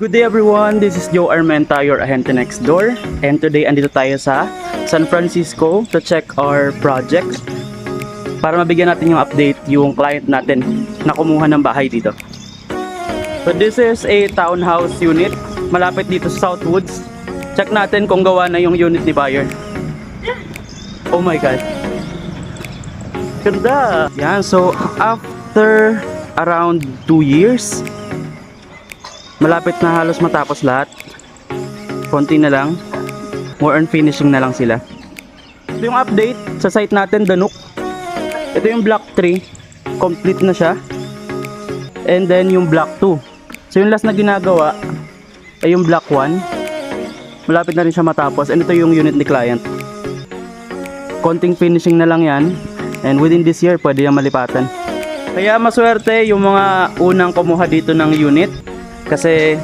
Good day everyone, this is Joe Armenta, your ahente next door. And today andito tayo sa San Francisco to check our projects para mabigyan natin yung update yung client natin na kumuha ng bahay dito. So this is a townhouse unit malapit dito sa Southwoods. Check natin kung gawa na yung unit ni buyer. Oh my god, ganda! Yan, so after around 2 years, malapit na halos matapos lahat. Konti na lang. More on finishing na lang sila. Ito yung update sa site natin, Danuk. Ito yung block 3. Complete na siya. And then yung block 2. So yung last na ginagawa ay yung block 1. Malapit na rin siya matapos. And ito yung unit ni client. Konting finishing na lang yan. And within this year, pwede yung malipatan. Kaya maswerte yung mga unang kumuha dito ng unit. Kasi